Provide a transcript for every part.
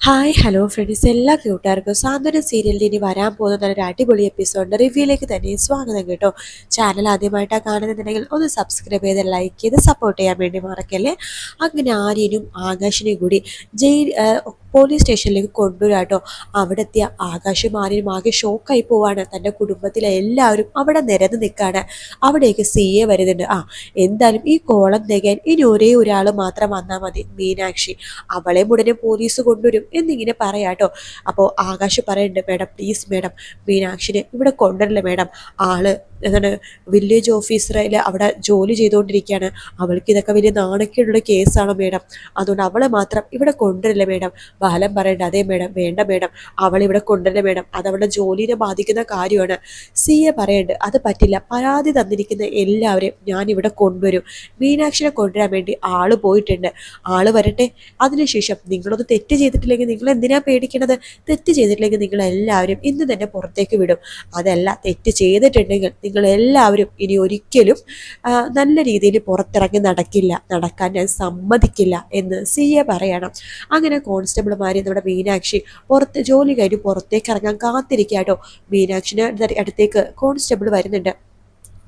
Hi hello friends, എല്ലാ കൂട്ടുകാർക്കും സാന്ത്വനം സീരിയലിൽ ഇനി വരാൻ പോകുന്ന നല്ലൊരു അടിപൊളി എപ്പിസോഡിൻ്റെ റിവ്യൂയിലേക്ക് തന്നെ സ്വാഗതം കേട്ടോ. ചാനൽ ആദ്യമായിട്ടാണ് കാണുന്നുണ്ടെങ്കിൽ ഒന്ന് സബ്സ്ക്രൈബ് ചെയ്ത് ലൈക്ക് ചെയ്ത് സപ്പോർട്ട് ചെയ്യാൻ വേണ്ടി മറക്കല്ലേ. അങ്ങനെ ആര്യനും ആകാശിനെയും കൂടി പോലീസ് സ്റ്റേഷനിലേക്ക് കൊണ്ടുവരാം കേട്ടോ. അവിടെ എത്തിയ ആകാശും ആര്യനും ആകെ ഷോക്കായി പോവാണ്. തൻ്റെ കുടുംബത്തിലെ എല്ലാവരും അവിടെ നിരന്ന് നിൽക്കുകയാണ്. അവിടേക്ക് CA വരുന്നുണ്ട്. എന്തായാലും ഈ കോളം തികയാൻ ഇനി ഒരേ ഒരാൾ മാത്രം വന്നാൽ മതി, മീനാക്ഷി. അവളെ ഉടനെ പോലീസ് കൊണ്ടുവരും എന്നിങ്ങനെ പറയാട്ടോ. അപ്പോൾ ആകാശ് പറയുന്നുണ്ട്, മേഡം പ്ലീസ് മേഡം, മീനാക്ഷിനെ ഇവിടെ കൊണ്ടുവരില്ല മേഡം. ആള് എന്താണ് വില്ലേജ് ഓഫീസറിൽ അവിടെ ജോലി ചെയ്തുകൊണ്ടിരിക്കുകയാണ്. അവൾക്ക് ഇതൊക്കെ വലിയ നാണക്കേടുള്ള കേസാണ് മേഡം. അതുകൊണ്ട് അവളെ മാത്രം ഇവിടെ കൊണ്ടുവരില്ല മേഡം. ബാലൻ പറയണ്ട, അതേ മേഡം, വേണ്ട മേഡം, അവളിവിടെ കൊണ്ടുവരില്ല മേഡം, അത് അവളുടെ ജോലിനെ ബാധിക്കുന്ന കാര്യമാണ്. CA പറയുന്നുണ്ട്, അത് പറ്റില്ല, പരാതി തന്നിരിക്കുന്ന എല്ലാവരെയും ഞാനിവിടെ കൊണ്ടുവരും. മീനാക്ഷിനെ കൊണ്ടുവരാൻ വേണ്ടി ആള് പോയിട്ടുണ്ട്. ആള് വരട്ടെ. അതിനുശേഷം നിങ്ങളൊന്ന് തെറ്റ് ചെയ്തിട്ടില്ലെങ്കിൽ നിങ്ങൾ എന്തിനാ പേടിക്കണത്? തെറ്റ് ചെയ്തിട്ടില്ലെങ്കിൽ നിങ്ങൾ എല്ലാവരും ഇന്ന് തന്നെ പുറത്തേക്ക് വിടും. അതല്ല, തെറ്റ് ചെയ്തിട്ടുണ്ടെങ്കിൽ നിങ്ങൾ എല്ലാവരും ഇനി ഒരിക്കലും നല്ല രീതിയിൽ പുറത്തിറങ്ങി നടക്കാൻ ഞാൻ സമ്മതിക്കില്ല എന്ന് CA പറയണം. അങ്ങനെ കോൺസ്റ്റബിൾമാര് നമ്മുടെ മീനാക്ഷി ജോലി കഴിഞ്ഞ് പുറത്തേക്ക് ഇറങ്ങാൻ കാത്തിരിക്കാട്ടോ. മീനാക്ഷിന് അടുത്തേക്ക് കോൺസ്റ്റബിൾ വരുന്നുണ്ട്.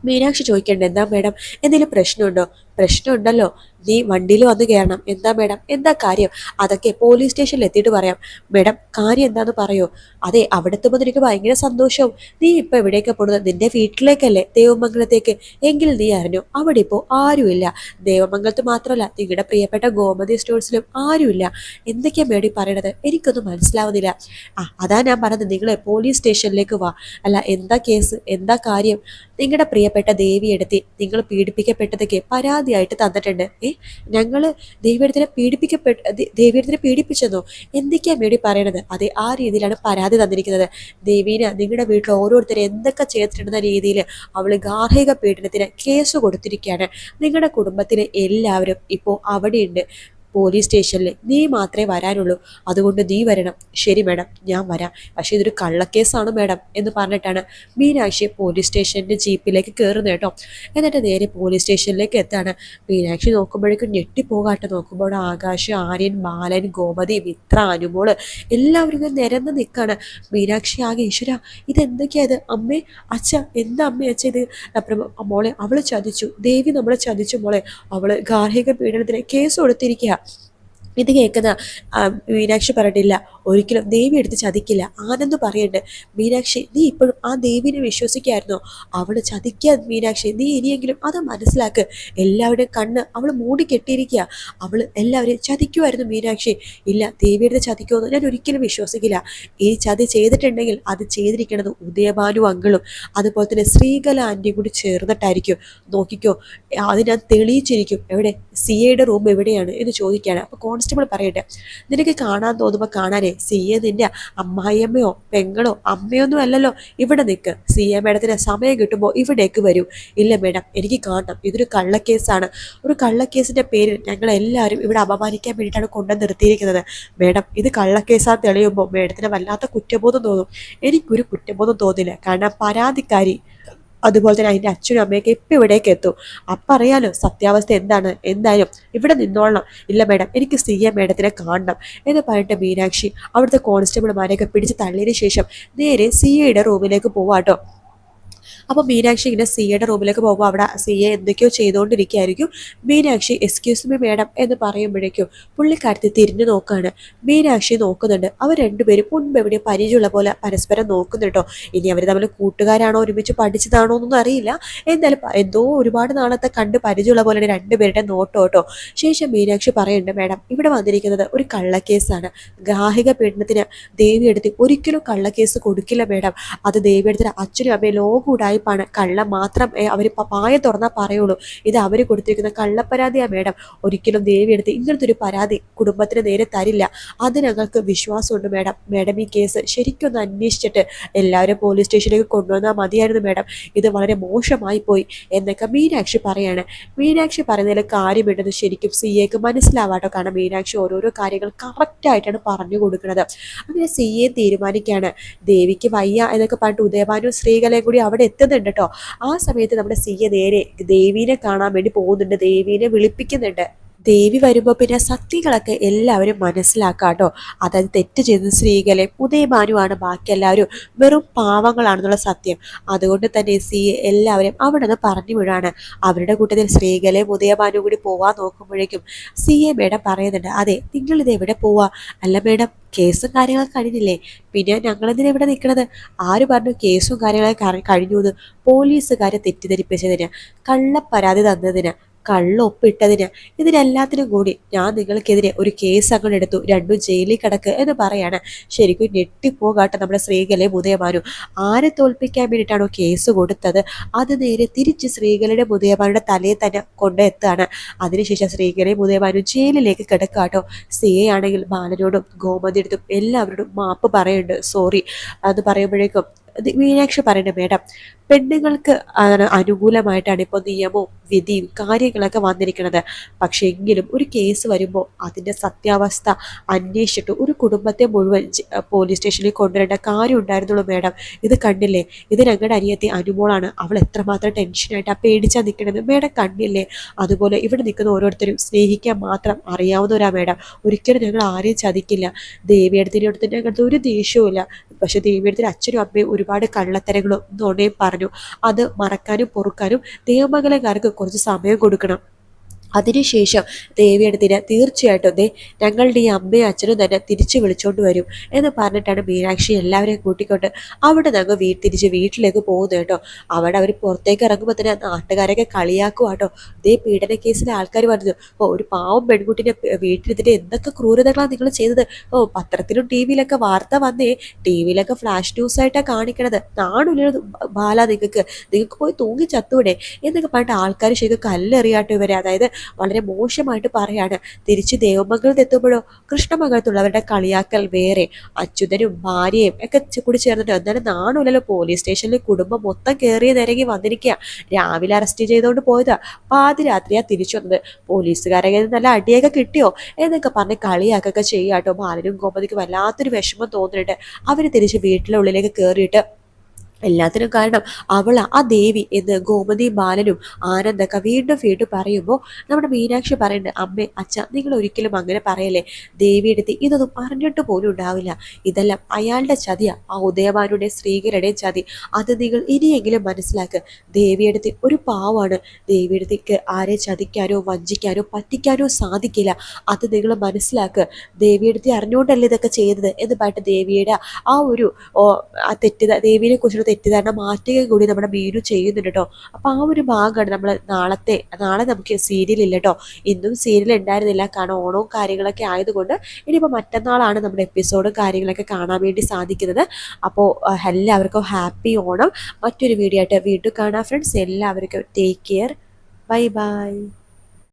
മീനാക്ഷി ചോദിക്കണ്ടേ, എന്താ മേഡം, എന്തെങ്കിലും പ്രശ്നമുണ്ടോ? പ്രശ്നമുണ്ടല്ലോ, നീ വണ്ടിയിൽ വന്ന് കയറണം. എന്താ മേഡം, എന്താ കാര്യം? അതൊക്കെ പോലീസ് സ്റ്റേഷനിൽ എത്തിയിട്ട് പറയാം. മേഡം, കാര്യം എന്താന്ന് പറയോ? അതെ, അവിടെ എത്തുമ്പോൾ എനിക്ക് ഭയങ്കര സന്തോഷവും. നീ ഇപ്പം എവിടേക്ക് പോകുന്നത്? നിന്റെ വീട്ടിലേക്കല്ലേ, ദേവമംഗലത്തേക്ക്. എങ്കിൽ നീ അറിഞ്ഞു, അവിടെ ഇപ്പോൾ ആരുമില്ല. ദേവമംഗലത്ത് മാത്രമല്ല, നിങ്ങളുടെ പ്രിയപ്പെട്ട ഗോമതി സ്റ്റോഴ്സിലും ആരുമില്ല. എന്തൊക്കെയാ മേഡി പറയണത്? എനിക്കൊന്നും മനസ്സിലാവുന്നില്ല. അതാ ഞാൻ പറഞ്ഞത്, നിങ്ങൾ പോലീസ് സ്റ്റേഷനിലേക്ക് വാ. അല്ല, എന്താ കേസ്, എന്താ കാര്യം? നിങ്ങളുടെ പ്രിയപ്പെട്ട ദേവിയെടുത്തി നിങ്ങൾ പീഡിപ്പിക്കപ്പെട്ടതൊക്കെ പരാതിയായിട്ട് തന്നിട്ടുണ്ട്. ഞങ്ങൾ ദേവിയെടുത്തിനെ പീഡിപ്പിച്ചെന്നോ? എന്തൊക്കെയാ മേടി പറയണത്? അതെ, ആ രീതിയിലാണ് പരാതി തന്നിരിക്കുന്നത്. ദേവീനെ നിങ്ങളുടെ വീട്ടിൽ ഓരോരുത്തരും എന്തൊക്കെ ചെയ്തിട്ടുണ്ടെന്ന രീതിയിൽ അവൾ ഗാർഹിക പീഡനത്തിന് കേസ് കൊടുത്തിരിക്കുകയാണ്. നിങ്ങളുടെ കുടുംബത്തിലെ എല്ലാവരും ഇപ്പോൾ അവിടെയുണ്ട് പോലീസ് സ്റ്റേഷനിൽ. നീ മാത്രമേ വരാനുള്ളൂ, അതുകൊണ്ട് നീ വരണം. ശരി മേഡം, ഞാൻ വരാം. പക്ഷേ ഇതൊരു കള്ളക്കേസാണ് മേഡം എന്ന് പറഞ്ഞിട്ടാണ് മീനാക്ഷി പോലീസ് സ്റ്റേഷൻ്റെ ജീപ്പിലേക്ക് കയറുന്നത് കേട്ടോ. എന്നിട്ട് നേരെ പോലീസ് സ്റ്റേഷനിലേക്ക് എത്താണ്. മീനാക്ഷി നോക്കുമ്പോഴേക്കും ഞെട്ടിപ്പോകാട്ടെ. നോക്കുമ്പോൾ ആകാശ്, ആര്യൻ, ബാലൻ, ഗോമതി, മിത്ര, അനുമോള് എല്ലാവരും ഇങ്ങനെ നിരന്ന് നിൽക്കുകയാണ്. മീനാക്ഷി ആകെ, ഈശ്വര, ഇതെന്തൊക്കെയാ ഇത്? അമ്മേ, അച്ഛ, എന്താ അമ്മേ അച്ഛ ഇത്? അപ്പുറം മോളെ, അവള് ചതിച്ചു, ദേവി നമ്മളെ ചതിച്ചു മോളെ, അവള് ഗാർഹിക പീഡനത്തിന് കേസ് കൊടുത്തിരിക്കുക. ഇത് കേൾക്കുന്ന മീനാക്ഷി പറഞ്ഞിട്ടില്ല, ഒരിക്കലും ദേവി എടുത്ത് ചതിക്കില്ല. ആനന്ദ് പറയുന്നുണ്ട്, മീനാക്ഷി നീ ഇപ്പോഴും ആ ദേവിനെ വിശ്വസിക്കായിരുന്നോ? അവള് ചതിക്കുക മീനാക്ഷി, നീ ഇനിയെങ്കിലും അത് മനസ്സിലാക്ക്. എല്ലാവരുടെയും കണ്ണ് അവൾ മൂടി കെട്ടിയിരിക്കുക. അവൾ എല്ലാവരെയും ചതിക്കുമായിരുന്നു മീനാക്ഷി. ഇല്ല, ദേവി എടുത്ത് ചതിക്കുമെന്ന് ഞാൻ ഒരിക്കലും വിശ്വസിക്കില്ല. ഈ ചതി ചെയ്തിട്ടുണ്ടെങ്കിൽ അത് ചെയ്തിരിക്കുന്നത് ഉദയഭാനു അങ്കിളും അതുപോലെ തന്നെ ശ്രീകല ആൻറ്റിയും കൂടി ചേർന്നിട്ടായിരിക്കും. നോക്കിക്കോ, അത് ഞാൻ തെളിയിച്ചിരിക്കും. എവിടെ? CAയുടെ റൂം എവിടെയാണ് എന്ന് ചോദിക്കുകയാണ്. അപ്പോൾ കോൺസ്റ്റബിൾ പറയട്ടെ, നിനക്ക് കാണാൻ തോന്നുമ്പോൾ കാണാനേ, CA നിന്റെ അമ്മായിയമ്മയോ പെങ്ങളോ അമ്മയൊന്നും അല്ലല്ലോ. ഇവിടെ നിൽക്ക്. CA മേഡത്തിന് സമയം കിട്ടുമ്പോൾ ഇവിടേക്ക് വരൂ. ഇല്ല മേഡം, എനിക്ക് കാണണം. ഇതൊരു കള്ളക്കേസാണ്. ഒരു കള്ളക്കേസിൻ്റെ പേരിൽ ഞങ്ങളെല്ലാവരും ഇവിടെ അപമാനിക്കാൻ വേണ്ടിയിട്ടാണ് കൊണ്ടു നിർത്തിയിരിക്കുന്നത്. മേഡം, ഇത് കള്ളക്കേസാ തെളിയുമ്പോൾ മേഡത്തിന് വല്ലാത്ത കുറ്റബോധം തോന്നും. എനിക്കൊരു കുറ്റബോധം തോന്നില്ല. കാരണം പരാതിക്കാരി അതുപോലെ തന്നെ അതിൻ്റെ അച്ഛനും അമ്മയൊക്കെ ഇപ്പം ഇവിടേക്ക് എത്തും. അപ്പം അറിയാലോ സത്യാവസ്ഥ എന്താണ്. എന്തായാലും ഇവിടെ നിന്നോളണം. ഇല്ല മേഡം, എനിക്ക് CA മേഡത്തിനെ കാണണം എന്ന് പറഞ്ഞിട്ട് മീനാക്ഷി അവിടുത്തെ കോൺസ്റ്റബിൾമാരെയൊക്കെ പിടിച്ച് തള്ളിയതിന് ശേഷം നേരെ CAയുടെ റൂമിലേക്ക് പോവാട്ടോ. അപ്പോൾ മീനാക്ഷി ഇങ്ങനെ CAയുടെ റൂമിലേക്ക് പോകുമ്പോൾ അവിടെ CA എന്തൊക്കെയോ ചെയ്തുകൊണ്ടിരിക്കുകയായിരിക്കും. മീനാക്ഷി എക്സ്ക്യൂസ് മീ മേഡം എന്ന് പറയുമ്പോഴേക്കും പുള്ളിക്കാരത്തി തിരിഞ്ഞു നോക്കുകയാണ്. മീനാക്ഷി നോക്കുന്നുണ്ട്. അവർ രണ്ടുപേരും മുൻപ് എവിടെയും പരിചയമുള്ള പോലെ പരസ്പരം നോക്കുന്നുണ്ടോ. ഇനി അവർ തമ്മിൽ കൂട്ടുകാരാണോ ഒരുമിച്ച് പഠിച്ചതാണോ എന്നൊന്നും അറിയില്ല. എന്തായാലും എന്തോ ഒരുപാട് നാളത്തെ കണ്ട് പരിചയമുള്ള പോലെയാണ് രണ്ടുപേരുടെ നോട്ടോ കേട്ടോ. ശേഷം മീനാക്ഷി പറയുന്നുണ്ട്, മേഡം ഇവിടെ വന്നിരിക്കുന്നത് ഒരു കള്ളക്കേസാണ്. ഗാർഹിക പീഡനത്തിന് ദേവിയെടുത്ത് ഒരിക്കലും കള്ളക്കേസ് കൊടുക്കില്ല മേഡം. അത് ദേവിയെടുത്തിന് അച്ഛനും അമ്മയും ലോകൂടായ്പാണ്. കള്ളം മാത്രം അവർ പായ തുറന്നാൽ പറയുള്ളൂ. ഇത് അവർ കൊടുത്തിരിക്കുന്ന കള്ളപ്പരാതിയാണ് മേഡം. ഒരിക്കലും ദേവിയെടുത്ത് ഇങ്ങനത്തെ ഒരു പരാതി കുടുംബത്തിന് നേരെ തരില്ല. അത് ഞങ്ങൾക്ക് വിശ്വാസമുണ്ട് മേഡം. മേഡം ഈ കേസ് ശരിക്കും ഒന്ന് അന്വേഷിച്ചിട്ട് എല്ലാവരും പോലീസ് സ്റ്റേഷനിലേക്ക് കൊണ്ടുവന്നാൽ മതിയായിരുന്നു മേഡം. ഇത് വളരെ മോശമായി പോയി എന്നൊക്കെ മീനാക്ഷി പറയാണ്. മീനാക്ഷി പറയുന്നതിൽ കാര്യമുണ്ടെന്ന് ശരിക്കും CAക്ക് മനസ്സിലാവാട്ടോ. കാരണം മീനാക്ഷി ഓരോരോ കാര്യങ്ങൾ കറക്റ്റായിട്ടാണ് പറഞ്ഞു കൊടുക്കുന്നത്. അങ്ങനെ CA തീരുമാനിക്കുകയാണ്, ദേവിക്ക് വയ്യ എന്നൊക്കെ പറഞ്ഞിട്ട് ഉദയഭാനു സ്ത്രീകളെ കൂടി അവിടെ എത്തുന്നുണ്ട് കേട്ടോ. ആ സമയത്ത് നമ്മുടെ CA നേരെ ദേവീനെ കാണാൻ വേണ്ടി പോകുന്നുണ്ട്. ദേവീനെ വിളിപ്പിക്കുന്നുണ്ട്. ദേവി വരുമ്പോൾ പിന്നെ സത്യങ്ങളൊക്കെ എല്ലാവരും മനസ്സിലാക്കാട്ടോ. അതായത് തെറ്റ് ചെയ്തത് ശ്രീകലെ ഉദയഭാനുവാണ്, ബാക്കി എല്ലാവരും വെറും പാവങ്ങളാണെന്നുള്ള സത്യം. അതുകൊണ്ട് തന്നെ എല്ലാവരും അവിടെ നിന്ന് പറഞ്ഞു വിടാണ്. അവരുടെ കൂട്ടത്തിൽ ശ്രീകലെ ഉദയഭാനു കൂടി പോവാൻ നോക്കുമ്പോഴേക്കും മേഡം പറയുന്നുണ്ട്, അതെ നിങ്ങളിത് എവിടെ പോവാ? അല്ല മേഡം, കേസും കാര്യങ്ങളൊക്കെ കഴിഞ്ഞില്ലേ, പിന്നെ ഞങ്ങളെന്തിനാ ഇവിടെ നിൽക്കണത്? ആര് പറഞ്ഞു കേസും കാര്യങ്ങളൊക്കെ കഴിഞ്ഞു എന്ന്? പോലീസുകാരെ തെറ്റിദ്ധരിപ്പിച്ചതിന്, കള്ളപ്പരാതി തന്നതിന്, കള്ളൊപ്പിട്ടതിന്, ഇതിനെല്ലാത്തിനും കൂടി ഞാൻ നിങ്ങൾക്കെതിരെ ഒരു കേസ് അങ്ങോട്ട് എടുത്തു, രണ്ടും ജയിലിൽ കിടക്ക് എന്ന് പറയാണ്. ശരിക്കും ഞെട്ടിപ്പോകാട്ടെ നമ്മുടെ ശ്രീകലെ ഉദയഭാനു. ആരെ തോൽപ്പിക്കാൻ വേണ്ടിയിട്ടാണോ കേസ് കൊടുത്തത്, അത് നേരെ തിരിച്ച് ശ്രീകലയുടെ ഉദയഭാനുടെ തലയിൽ തന്നെ കൊണ്ടെത്താണ്. അതിനുശേഷം ശ്രീകലെ ഉദയഭാനു ജയിലിലേക്ക് കിടക്കാട്ടോ. ആണെങ്കിൽ ബാലനോടും ഗോമതിയെടുത്തും എല്ലാവരോടും മാപ്പ് പറയുന്നുണ്ട്, സോറി എന്ന് പറയുമ്പോഴേക്കും മീനാക്ഷി പറയുന്നത്, മേഡം പെണ്ണുങ്ങൾക്ക് അനുകൂലമായിട്ടാണ് ഇപ്പോൾ നിയമവും വിധിയും കാര്യങ്ങളൊക്കെ വന്നിരിക്കുന്നത്. പക്ഷെ എങ്കിലും ഒരു കേസ് വരുമ്പോൾ അതിൻ്റെ സത്യാവസ്ഥ അന്വേഷിച്ചിട്ട് ഒരു കുടുംബത്തെ മുഴുവൻ പോലീസ് സ്റ്റേഷനിൽ കൊണ്ടുവരേണ്ട കാര്യം ഉണ്ടായിരുന്നുള്ളൂ മേഡം. ഇത് കണ്ടില്ലേ, ഇത് ഞങ്ങളുടെ അനിയത്തി അനുമോളാണ്, അവൾ എത്രമാത്രം ടെൻഷനായിട്ട് പേടിച്ചാൽ നിൽക്കണമെന്ന് മേഡം കണ്ടില്ലേ? അതുപോലെ ഇവിടെ നിൽക്കുന്ന ഓരോരുത്തരും സ്നേഹിക്കാൻ മാത്രം അറിയാവുന്നവരാ മേഡം. ഒരിക്കലും ഞങ്ങൾ ആരെയും ചതിക്കില്ല. ദേവിയെടുത്തിനടുത്ത് ഞങ്ങൾക്ക് ഒരു ദേഷ്യവും ഇല്ല. പക്ഷെ ദേവിയെടുത്തിന് അച്ഛനും അമ്മയും ഒരുപാട് കള്ളത്തരങ്ങളും നുണയും പറഞ്ഞു. അത് മറക്കാനും പൊറുക്കാനും ദേവമംഗലക്കാർക്ക് കുറച്ച് സമയം കൊടുക്കണം. അതിനുശേഷം ദേവിയെടുത്തിന് തീർച്ചയായിട്ടും ഞങ്ങളുടെ ഈ അമ്മയും അച്ഛനും തന്നെ തിരിച്ചു വിളിച്ചോണ്ട് വരും എന്ന് പറഞ്ഞിട്ടാണ് മീനാക്ഷി എല്ലാവരെയും കൂട്ടിക്കൊണ്ട് അവിടെ ഞങ്ങൾ തിരിച്ച് വീട്ടിലേക്ക് പോകുന്നത് കേട്ടോ. അവിടെ അവർ പുറത്തേക്ക് ഇറങ്ങുമ്പോൾ തന്നെ നാട്ടുകാരൊക്കെ കളിയാക്കുക കേട്ടോ. പീഡന കേസിലെ ആൾക്കാർ പറഞ്ഞു, ഒരു പാവം പെൺകുട്ടിനെ വീട്ടിലെത്തിട്ട് എന്തൊക്കെ ക്രൂരതകളാണ് നിങ്ങൾ ചെയ്തത്. പത്രത്തിലും ടി വിയിലൊക്കെ വാർത്ത വന്നേ, ടി വിയിലൊക്കെ ഫ്ലാഷ് ന്യൂസായിട്ടാണ് കാണിക്കണത്. നാടുള്ള ബാല, നിങ്ങൾക്ക് പോയി തൂങ്ങി ചത്തൂടെ എന്നൊക്കെ പറഞ്ഞിട്ട് ആൾക്കാർ ശരിക്കും കല്ലെറിയാട്ടോ ഇവരെ. അതായത് വളരെ മോശമായിട്ട് പറയാണ്. തിരിച്ച് ദേവമംഗലത്ത് എത്തുമ്പോഴോ കൃഷ്ണമംഗലത്തുള്ളവരുടെ കളിയാക്കൽ വേറെ, അച്യുതനും ഭാര്യയും ഒക്കെ കൂടി ചേർന്നിട്ട് എന്നാലും നാണുല്ലല്ലോ. പോലീസ് സ്റ്റേഷനിൽ കുടുംബം മൊത്തം കയറിയ നിരങ്ങി വന്നിരിക്കുക. രാവിലെ അറസ്റ്റ് ചെയ്തുകൊണ്ട് പോയതാ, പാതിരാത്രിയാ തിരിച്ചു വന്നത്. പോലീസുകാരെ നല്ല അടിയൊക്കെ കിട്ടിയോ എന്നൊക്കെ പറഞ്ഞ് കളിയാക്കൊക്കെ ചെയ്യാട്ടോ. ബാലനും ഗോമതിക്ക് വല്ലാത്തൊരു വിഷമം തോന്നിയിട്ട് അവർ തിരിച്ച് വീട്ടിലെ ഉള്ളിലേക്ക് കയറിയിട്ട് എല്ലാത്തിനും കാരണം ആ ദേവി എന്ന് ഗോമതിയും ബാലനും ആനന്ദൊക്കെ വീണ്ടും പറയുമ്പോൾ നമ്മുടെ മീനാക്ഷി പറയുന്നുണ്ട്, അമ്മേ അച്ഛ നിങ്ങൾ ഒരിക്കലും അങ്ങനെ പറയല്ലേ. ദേവിയെടുത്ത് ഇതൊന്നും അറിഞ്ഞിട്ട് പോലും ഉണ്ടാവില്ല. ഇതെല്ലാം അയാളുടെ ചതിയാ, ആ ഉദയഭാനുടെ ശ്രീകരുടെയും ചതി. അത് നിങ്ങൾ ഇനിയെങ്കിലും മനസ്സിലാക്കുക. ദേവിയെടുത്ത് ഒരു പാവാണ്. ദേവിയെടുത്തേക്ക് ആരെ ചതിക്കാനോ വഞ്ചിക്കാനോ പറ്റിക്കാനോ സാധിക്കില്ല. അത് നിങ്ങൾ മനസ്സിലാക്കുക. ദേവിയെടുത്ത് അറിഞ്ഞുകൊണ്ടല്ലേ ഇതൊക്കെ ചെയ്തത് എന്ന് പറഞ്ഞിട്ട് ദേവിയുടെ ആ ഒരു ദേവിയെ കുറിച്ചുള്ള തെറ്റിദ്ധാരണ മാറ്റുകയും കൂടി നമ്മുടെ മീനു ചെയ്യുന്നുണ്ട് കേട്ടോ. അപ്പൊ ആ ഒരു ഭാഗമാണ് നമ്മൾ നാളെ നമുക്ക് സീരിയൽ ഇല്ല കേട്ടോ. ഇന്നും സീരിയൽ ഉണ്ടായിരുന്നില്ല, കാരണം ഓണവും കാര്യങ്ങളൊക്കെ ആയതുകൊണ്ട്. ഇനിയിപ്പോൾ മറ്റന്നാളാണ് നമ്മുടെ എപ്പിസോഡും കാര്യങ്ങളൊക്കെ കാണാൻ വേണ്ടി സാധിക്കുന്നത്. അപ്പോൾ എല്ലാവർക്കും ഹാപ്പി ഓണം. മറ്റൊരു വീഡിയോ ആയിട്ട് വീണ്ടും കാണാം ഫ്രണ്ട്സ്. എല്ലാവർക്കും ടേക്ക് കെയർ, ബൈ ബൈ.